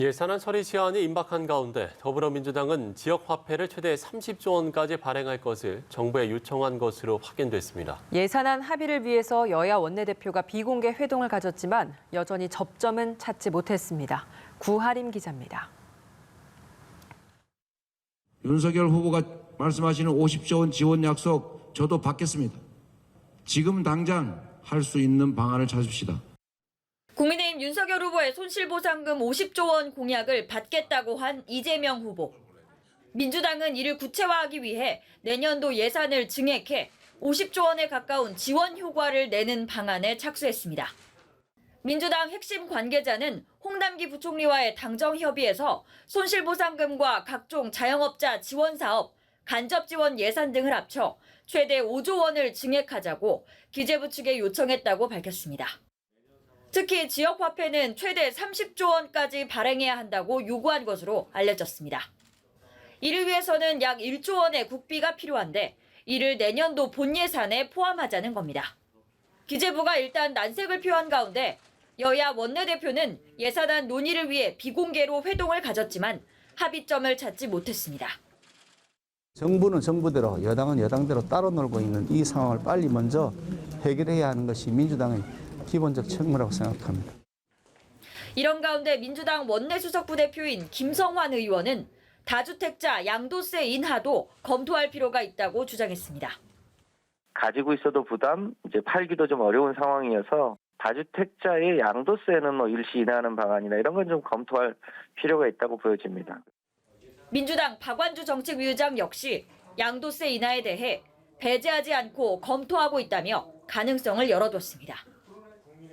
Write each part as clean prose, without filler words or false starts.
예산안 처리 시한이 임박한 가운데 더불어민주당은 지역화폐를 최대 30조 원까지 발행할 것을 정부에 요청한 것으로 확인됐습니다. 예산안 합의를 위해서 여야 원내대표가 비공개 회동을 가졌지만 여전히 접점은 찾지 못했습니다. 구하림 기자입니다. 윤석열 후보가 말씀하시는 50조 원 지원 약속 저도 받겠습니다. 지금 당장 할 수 있는 방안을 찾읍시다. 국민의힘 윤석열 후보의 손실보상금 50조 원 공약을 받겠다고 한 이재명 후보. 민주당은 이를 구체화하기 위해 내년도 예산을 증액해 50조 원에 가까운 지원 효과를 내는 방안에 착수했습니다. 민주당 핵심 관계자는 홍남기 부총리와의 당정 협의에서 손실보상금과 각종 자영업자 지원 사업, 간접 지원 예산 등을 합쳐 최대 5조 원을 증액하자고 기재부 측에 요청했다고 밝혔습니다. 특히 지역화폐는 최대 30조 원까지 발행해야 한다고 요구한 것으로 알려졌습니다. 이를 위해서는 약 1조 원의 국비가 필요한데 이를 내년도 본 예산에 포함하자는 겁니다. 기재부가 일단 난색을 표한 가운데 여야 원내대표는 예산안 논의를 위해 비공개로 회동을 가졌지만 합의점을 찾지 못했습니다. 정부는 정부대로, 여당은 여당대로 따로 놀고 있는 이 상황을 빨리 먼저 해결해야 하는 것이 민주당의 기본적 책무라고 생각합니다. 이런 가운데 민주당 원내수석 부대표인 김성환 의원은 다주택자 양도세 인하도 검토할 필요가 있다고 주장했습니다. 가지고 있어도 부담, 이제 팔기도 좀 어려운 상황이어서 다주택자의 양도세는 일시 인하하는 방안이나 이런 건 좀 검토할 필요가 있다고 보여집니다. 민주당 박완주 정책위의장 역시 양도세 인하에 대해 배제하지 않고 검토하고 있다며 가능성을 열어뒀습니다.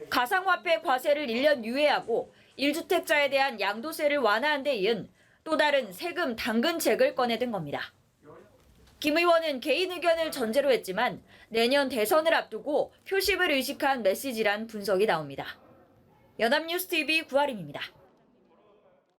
가상화폐 과세를 1년 유예하고 1주택자에 대한 양도세를 완화한 데 이은 또 다른 세금 당근책을 꺼내든 겁니다. 김 의원은 개인 의견을 전제로 했지만 내년 대선을 앞두고 표심을 의식한 메시지란 분석이 나옵니다. 연합뉴스TV 구하림입니다.